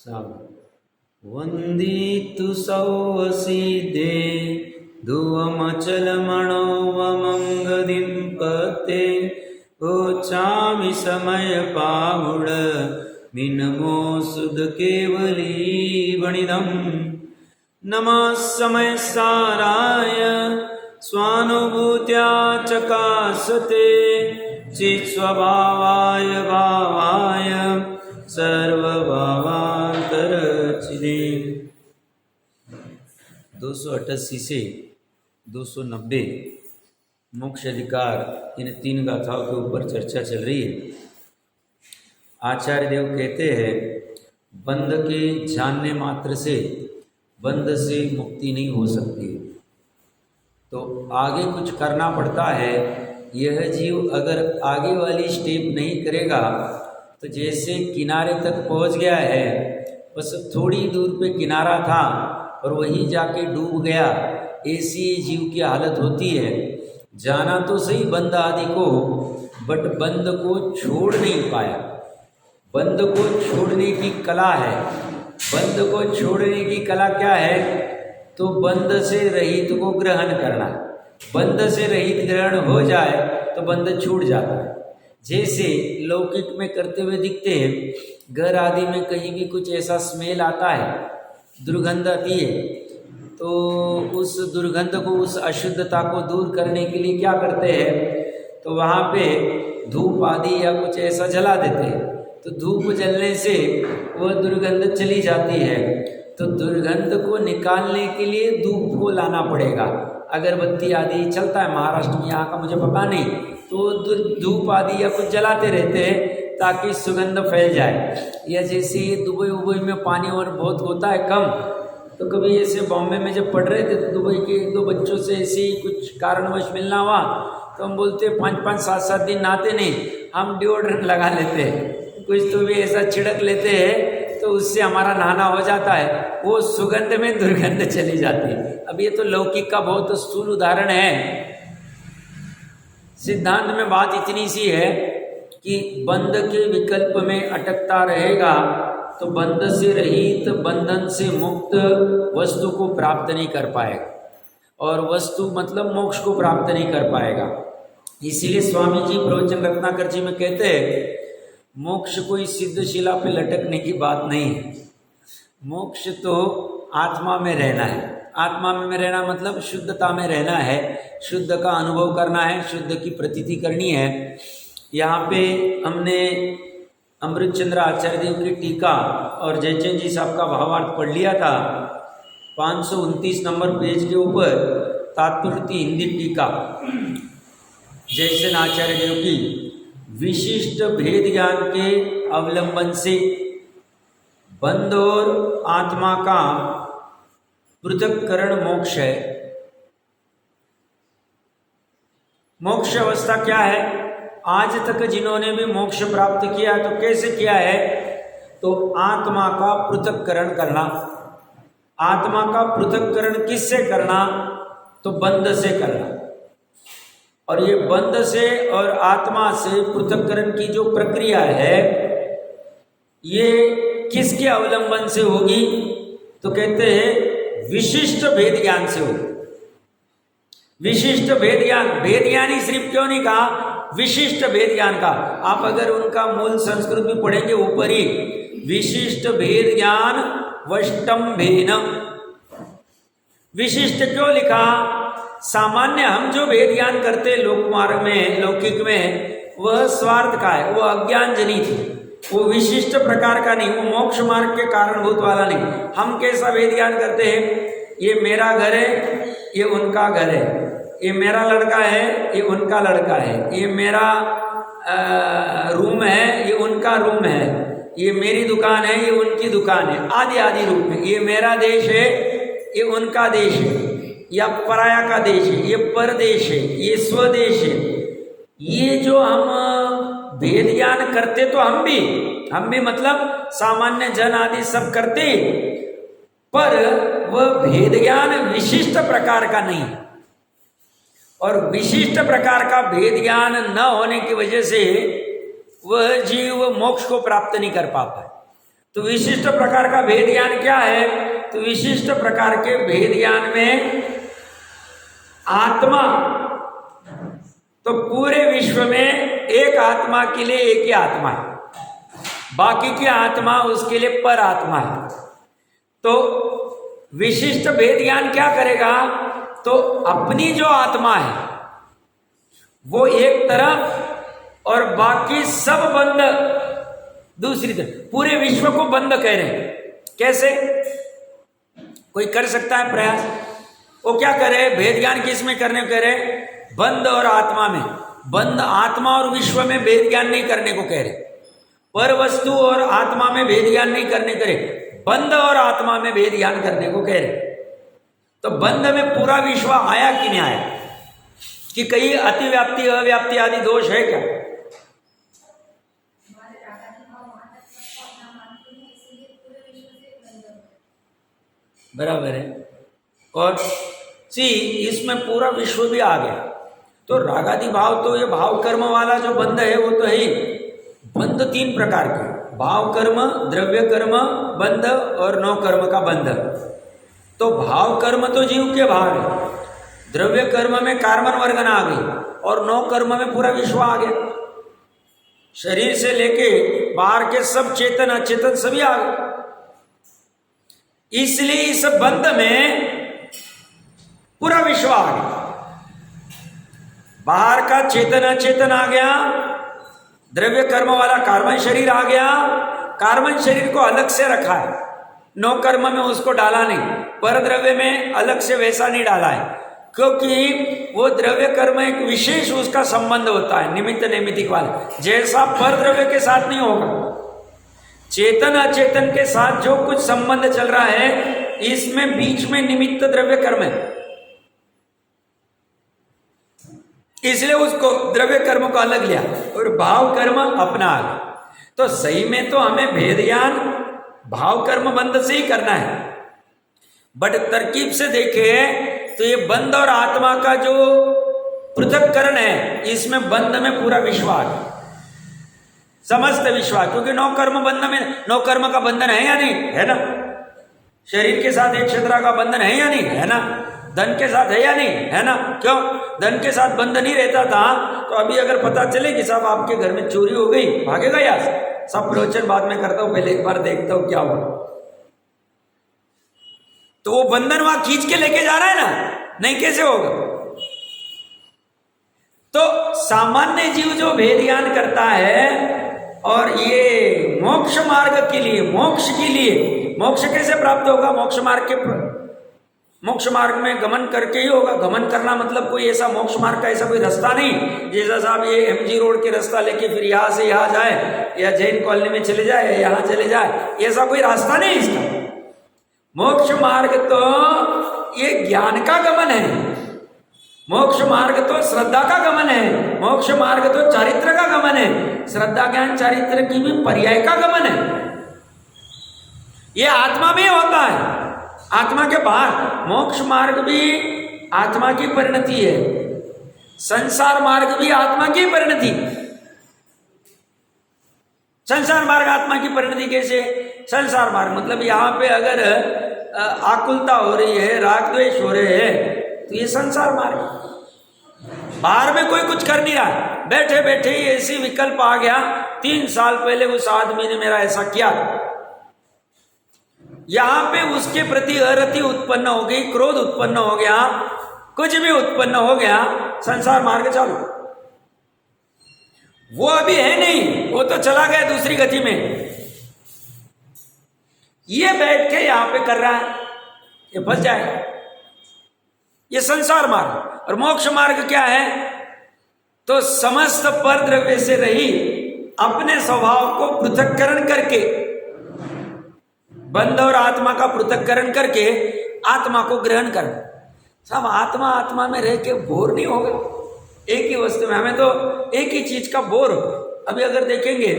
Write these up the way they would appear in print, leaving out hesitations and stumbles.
सब वंदितु सौसिदे धुवमचलमणोवमंगदिं पते ओचामि समय पाहुड मिनमो सुद केवली वणिदं नमः समय साराय स्वानुभूत्या चकासते चित्स्वभावाय भावाय सर्वभावांतरचिने। 288 से 290 मोक्ष अधिकार इन तीन गाथाओं के ऊपर चर्चा चल रही है। आचार्य देव कहते हैं बंध के जानने मात्र से बंध से मुक्ति नहीं हो सकती, तो आगे कुछ करना पड़ता है। यह जीव अगर आगे वाली स्टेप नहीं करेगा तो जैसे किनारे तक पहुंच गया है, बस थोड़ी दूर पे किनारा था और वहीं जाके डूब गया, ऐसी जीव की हालत होती है। जाना तो सही बंध आदि को, बट बंध को छोड़ नहीं पाया। बंध को छोड़ने की कला है। बंध को छोड़ने की कला क्या है? तो बंध से रहित को ग्रहण करना। बंध से रहित ग्रहण हो जाए तो बंध छूट जाता है। जैसे लौकिक में करते हुए दिखते हैं, घर आदि में कहीं भी कुछ ऐसा स्मेल आता है, दुर्गंध आती है, तो उस दुर्गंध को, उस अशुद्धता को दूर करने के लिए क्या करते हैं? तो वहाँ पे धूप आदि या कुछ ऐसा जला देते हैं, तो धूप जलने से वह दुर्गंध चली जाती है। तो दुर्गंध को निकालने के लिए धूप को लाना पड़ेगा। अगरबत्ती आदि चलता है महाराष्ट्र में, यहाँ का मुझे पता नहीं, तो धूप आदि या कुछ जलाते रहते हैं ताकि सुगंध फैल जाए। या जैसे दुबई उबई में पानी और बहुत होता है कम, तो कभी ऐसे बॉम्बे में जब पढ़ रहे थे तो दुबई के एक दो बच्चों से ऐसे ही कुछ कारणवश मिलना हुआ, तो हम बोलते 5-5 7-7 दिन नहाते नहीं, हम डिओड्रेंट लगा लेते हैं, कुछ तो भी ऐसा छिड़क लेते हैं, तो उससे हमारा नहाना हो जाता है, वो सुगंध में दुर्गंध चली जाती है। अब ये तो लौकिक का बहुत स्थूल उदाहरण है। सिद्धांत में बात इतनी सी है कि बंध के विकल्प में अटकता रहेगा तो बंध से रहित, बंधन से मुक्त वस्तु को प्राप्त नहीं कर पाएगा, और वस्तु मतलब मोक्ष को प्राप्त नहीं कर पाएगा। इसीलिए स्वामी जी प्रवचन रत्नाकर जी में कहते हैं मोक्ष कोई सिद्ध शिला पे लटकने की बात नहीं है। मोक्ष तो आत्मा में रहना है। आत्मा में रहना मतलब शुद्धता में रहना है, शुद्ध का अनुभव करना है, शुद्ध की प्रतीति करनी है। यहाँ पे हमने अमृतचंद्र आचार्य देव की टीका और जयचंद जी साहब का भावार्थ पढ़ लिया था। 529 नंबर पेज के ऊपर तात्पर्य हिंदी टीका जयचंद आचार्य देव की, विशिष्ट भेद ज्ञान के अवलंबन से बंध और आत्मा का पृथक्करण मोक्ष है। मोक्ष अवस्था क्या है? आज तक जिन्होंने भी मोक्ष प्राप्त किया तो कैसे किया है? तो आत्मा का पृथक्करण करना। आत्मा का पृथक्करण किससे करना? तो बंध से करना। और ये बंध से और आत्मा से पृथक्करण की जो प्रक्रिया है, ये किसके अवलंबन से होगी? तो कहते हैं विशिष्ट भेद ज्ञान से होगी। विशिष्ट भेद ज्ञान, भेद ज्ञान ही सिर्फ क्यों नहीं कहा, विशिष्ट भेद ज्ञान का। आप अगर उनका मूल संस्कृत भी पढ़ेंगे ऊपर ही, विशिष्ट भेद ज्ञान वष्टम्भेन। विशिष्ट क्यों लिखा? सामान्य हम जो भेद ज्ञान करते लोकमार्ग में, लौकिक में, वह स्वार्थ का है, वो अज्ञान जनित है, वो विशिष्ट प्रकार का नहीं, वो मोक्ष मार्ग के कारणभूत वाला नहीं। हम कैसा भेद ज्ञान करते हैं? ये मेरा घर है, ये उनका घर है, ये मेरा लड़का है, ये उनका लड़का है, ये मेरा रूम है, ये उनका रूम है, ये मेरी दुकान है, ये उनकी दुकान है, आदि आदि रूप में। ये मेरा देश है, ये उनका देश है, या पराया का देश है, ये परदेश है, ये स्वदेश है। ये जो हम भेद ज्ञान करते, तो हम भी मतलब सामान्य जन आदि सब करते, पर वह भेद ज्ञान विशिष्ट प्रकार का नहीं। और विशिष्ट प्रकार का भेद ज्ञान न होने की वजह से वह जीव मोक्ष को प्राप्त नहीं कर पाता है। तो विशिष्ट प्रकार का भेद ज्ञान क्या है? तो विशिष्ट प्रकार के भेद ज्ञान में आत्मा, तो पूरे विश्व में एक आत्मा के लिए एक ही आत्मा है, बाकी की आत्मा उसके लिए पर आत्मा है। तो विशिष्ट भेद ज्ञान क्या करेगा? तो अपनी जो आत्मा है वो एक तरफ और बाकी सब बंद दूसरी तरफ, पूरे विश्व को बंद कह रहे हैं। कैसे? कोई कर सकता है प्रयास? वो क्या करे? भेद ज्ञान किस में करने को कह रहे? बंद और आत्मा में। बंद आत्मा और विश्व में भेद ज्ञान नहीं करने को कह रहे, पर वस्तु और आत्मा में भेद ज्ञान नहीं करने करे, बंद और आत्मा में भेद ज्ञान करने को कह रहे। तो बंद में पूरा विश्व आया कि नहीं आया? कि कहीं अतिव्याप्ति अव्याप्ति आदि दोष है क्या? बराबर है। और सी इसमें पूरा विश्व भी आ गया, तो रागादि भाव, तो ये भाव कर्म वाला जो बंध है वो तो है ही। बंध तीन प्रकार के, भाव कर्म, द्रव्य कर्म बंध और नौ कर्म का बंध। तो भाव कर्म तो जीव के भाव है, द्रव्य कर्म में कार्बन वर्गन आ गई, और नौ कर्म में पूरा विश्व आ गया। शरीर से लेके बाहर के सब चेतन अचेतन सभी आ गए। इसलिए इस बंध में पूरा विश्व आ गया। बाहर का चेतन अचेतन आ गया, द्रव्य कर्म वाला कार्बन शरीर आ गया। कार्बन शरीर को अलग से रखा है, नौ कर्म में उसको डाला नहीं, पर द्रव्य में अलग से वैसा नहीं डाला है, क्योंकि वो द्रव्य कर्म एक विशेष उसका संबंध होता है, निमित्त नैमित्तिक वाला, जैसा पर द्रव्य के साथ नहीं होगा। चेतन अचेतन के साथ जो कुछ संबंध चल रहा है, इसमें बीच में निमित्त द्रव्य कर्म है, इसलिए उसको द्रव्य कर्म को अलग लिया और भाव कर्म अपना आ गया। तो सही में तो हमें भेद ज्ञान भाव कर्म बंध से ही करना है, बट तरकीब से देखें तो ये बंध और आत्मा का जो पृथक्करण है, इसमें बंध में पूरा विश्व आ गया, समस्त विश्व, क्योंकि नौ कर्म बंधन में, नौ कर्म का बंधन है या नहीं है ना? शरीर के साथ एक क्षेत्र का बंधन है या नहीं है ना? धन के साथ है या नहीं है ना? क्यों? धन के साथ बंधन नहीं रहता था तो अभी अगर पता चले कि साहब आपके घर में चोरी हो गई, भागेगा यार? सब प्रवचन बाद में करता हूं, पहले एक बार देखता हूं क्या हुआ। तो वो बंधन वहां खींच के लेके जा रहा है ना, नहीं कैसे होगा? तो सामान्य जीव जो भेद ज्ञान करता है, और ये मोक्ष मार्ग के लिए, मोक्ष के लिए, मोक्ष कैसे प्राप्त होगा? मोक्ष मार्ग में गमन करके ही होगा। गमन करना मतलब कोई ऐसा मोक्ष मार्ग का ऐसा कोई रास्ता नहीं, जैसा साहब ये MG रोड के रास्ता लेके फिर यहां से यहां जाए, या जैन कॉलोनी में चले जाए, यहां चले जाए, ऐसा कोई रास्ता नहीं इसका। मोक्ष मार्ग तो ये ज्ञान का गमन है, मोक्ष मार्ग तो श्रद्धा का गमन है, मोक्ष मार्ग तो चारित्र का गमन है, श्रद्धा ज्ञान चारित्र की भी पर्याय का गमन है। ये आत्मा में होता है, आत्मा के बाहर। मोक्ष मार्ग भी आत्मा की परिणति है, संसार मार्ग भी आत्मा की परिणति। संसार मार्ग आत्मा की परिणति कैसे? संसार मार्ग मतलब यहां पे अगर आकुलता हो रही है, राग द्वेष हो रहे हैं, तो ये संसार मार्ग। बाहर में कोई कुछ कर नहीं रहा, बैठे बैठे ही ऐसी विकल्प आ गया, 3 साल पहले उस आदमी ने मेरा ऐसा किया, यहां पे उसके प्रति अरति उत्पन्न हो गई, क्रोध उत्पन्न हो गया, कुछ भी उत्पन्न हो गया, संसार मार्ग चालू। वो अभी है नहीं, वो तो चला गया दूसरी गति में। ये बैठ के यहां पे कर रहा है, ये फंस जाएगा। ये संसार मार्ग। और मोक्ष मार्ग क्या है? तो समस्त पर द्रव्य से रही अपने स्वभाव को पृथक्करण करके, बंध और आत्मा का पृथक्करण करके आत्मा को ग्रहण करना। सब आत्मा आत्मा में रह के बोर नहीं होगा एक ही वस्तु में। हमें तो एक ही चीज का बोर हो। अभी अगर देखेंगे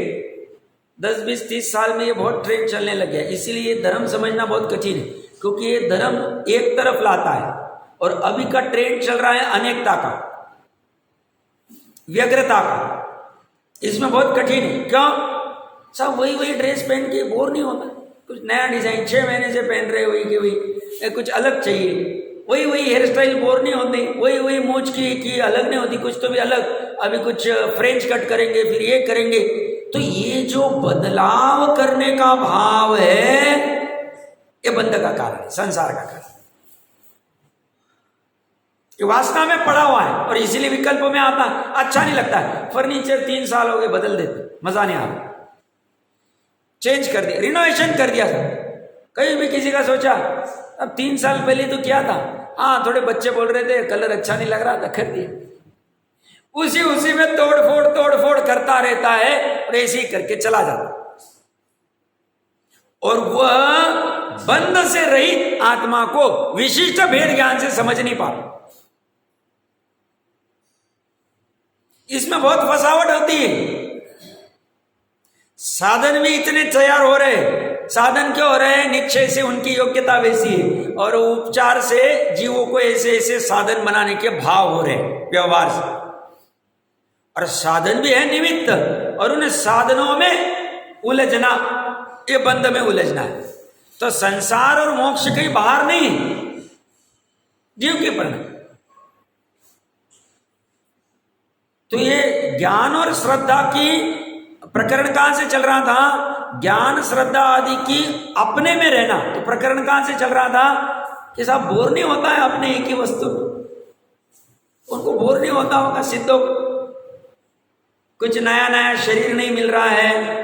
10, 20, 30 साल में ये बहुत ट्रेंड चलने लग गया, इसीलिए ये धर्म समझना बहुत कठिन है, क्योंकि ये धर्म एक तरफ लाता है, और अभी का ट्रेंड चल रहा है अनेकता का, व्यग्रता का। इसमें बहुत कठिन है। क्यों? सब वही वही ड्रेस पहन के बोर नहीं होता, कुछ नया डिजाइन 6 महीने से पहन रहे वही कि वही, कुछ अलग चाहिए, वही वही हेयर स्टाइल बोर नहीं होती, वही वही मूंछ की अलग नहीं होती, कुछ तो भी अलग, अभी कुछ फ्रेंच कट करेंगे फिर ये करेंगे। तो ये जो बदलाव करने का भाव है ये बंध का कारण है, संसार का कारण, ये वासना में पड़ा हुआ है और इसीलिए विकल्प में आता, अच्छा नहीं लगता है। फर्नीचर 3 साल हो गए बदल देते, मजा नहीं आता, चेंज कर दिया, रिनोवेशन कर दिया था। कहीं भी किसी का सोचा, अब 3 साल पहले तो क्या था, हाँ थोड़े बच्चे बोल रहे थे कलर अच्छा नहीं लग रहा था, कर दिया, उसी में तोड़ फोड़ करता रहता है और ऐसे ही करके चला जाता, और वह बंध से रहित आत्मा को विशिष्ट भेद ज्ञान से समझ नहीं पाता। इसमें बहुत फसावट होती है। साधन भी इतने तैयार हो रहे, साधन क्यों हो रहे हैं, निश्चय से उनकी योग्यता वैसी है, और उपचार से जीवों को ऐसे ऐसे साधन बनाने के भाव हो रहे व्यवहार से, और साधन भी है निमित्त, और उन साधनों में उलझना, ये बंध में उलझना है। तो संसार और मोक्ष कहीं बाहर नहीं, जीव के परिणाम। तो ये ज्ञान और श्रद्धा की प्रकरण कहां से चल रहा था, ज्ञान श्रद्धा आदि की अपने में रहना, तो प्रकरण कहां से चल रहा था कि साहब बोर नहीं होता है अपने एक ही वस्तु, उनको बोर नहीं होता होगा सिद्धों, कुछ नया नया शरीर नहीं मिल रहा है,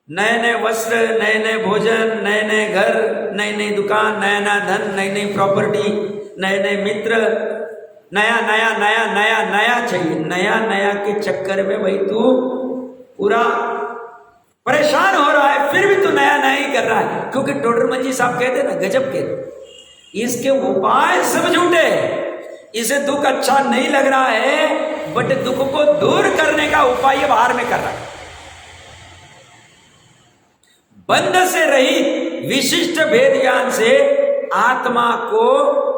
नए नए वस्त्र, नए नए भोजन, नए नए घर, नई नई दुकान, नया नया धन, नई नई प्रॉपर्टी, नए नए मित्र, नया नया नया नया नया चाहिए। नया नया के चक्कर में भाई तू पूरा परेशान हो रहा है, फिर भी तू नया नया ही कर रहा है, क्योंकि डॉक्टर मंजी साहब कहते ना, गजब के इसके उपाय सब झूठे, इसे दुख अच्छा नहीं लग रहा है, बट दुख को दूर करने का उपाय ये बाहर में कर रहा है। बंध से रहित विशिष्ट भेद ज्ञान से आत्मा को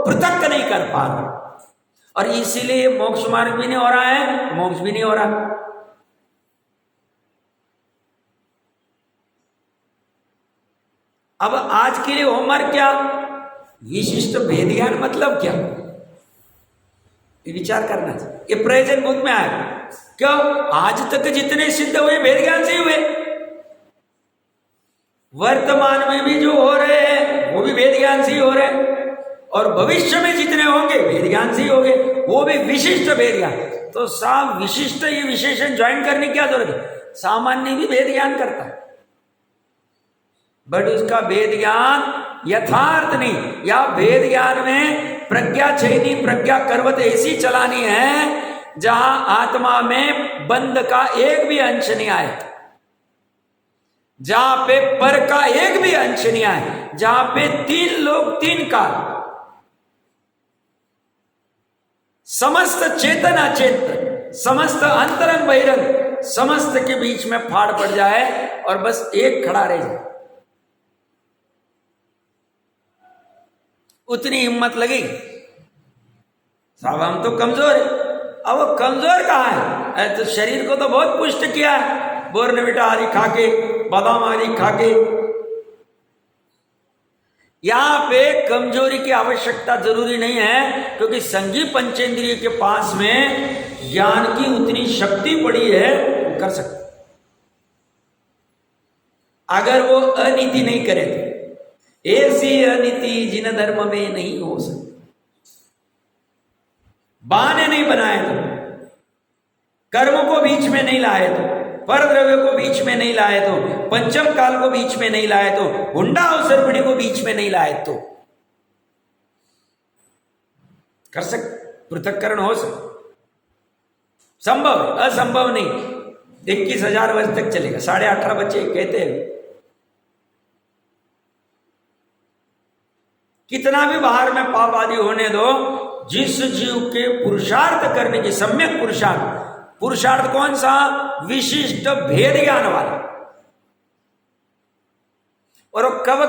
पृथक नहीं कर पा रहा, और इसीलिए मोक्ष मार्ग भी नहीं हो रहा है, मोक्ष भी नहीं हो रहा। अब आज के लिए होमवर्क क्या, विशिष्ट भेद ज्ञान मतलब क्या, ये विचार करना चाहिए। ये प्रेजेंट बुक में आया, क्यों आज तक जितने सिद्ध हुए भेद ज्ञान से हुए, वर्तमान में भी जो हो रहे हैं वो भी भेद ज्ञान से ही हो रहे हैं, और भविष्य में जितने होंगे भेद ज्ञान से ही होंगे, वो भी विशिष्ट भेद ज्ञान। तो साफ विशिष्ट ये विशेषण ज्वाइन करने की क्या जरूरत है, सामान्य भी भेद ज्ञान करता है, बट उसका भेद ज्ञान यथार्थ नहीं, या भेद ज्ञान में प्रज्ञा छेनी प्रज्ञा करवत ऐसी चलानी है जहां आत्मा में बंध का एक भी अंश नहीं आए, जहां पे पर का एक भी अंश नहीं आए, जहां पे 3 लोग 3 काल, समस्त चेतन अचेतन, समस्त अंतरंग बहिरंग, समस्त के बीच में फाड़ पड़ जाए और बस एक खड़ा रह जाए, उतनी हिम्मत लगेगी। साहब हम तो कमजोर है, अब वो कमजोर कहाँ है, तो शरीर को तो बहुत पुष्ट किया है, बोर्नविटा आदि खा के, बादाम आदि खा के। यहां पे कमजोरी की आवश्यकता जरूरी नहीं है, क्योंकि संगी पंचेंद्रिय के पास में ज्ञान की उतनी शक्ति पड़ी है, वो कर सकते। अगर वो अनीति नहीं करे तो, ऐसी अनीति जिन धर्म में नहीं हो सकती, बहाने नहीं बनाए तो, कर्म को बीच में नहीं लाए तो, पर द्रव्य को बीच में नहीं लाए तो, पंचम काल को बीच में नहीं लाए तो, हुंडा और सर्पणी को बीच में नहीं लाए तो कर सकते, पृथक्करण हो सकता, संभव, असंभव नहीं। 21,000 वर्ष तक चलेगा, 18.5 बच्चे कहते हैं, कितना भी बाहर में पाप आदि होने दो, जिस जीव के पुरुषार्थ करने की सम्यक पुरुषार्थ कौन सा, विशिष्ट भेद ज्ञान वाला, और कब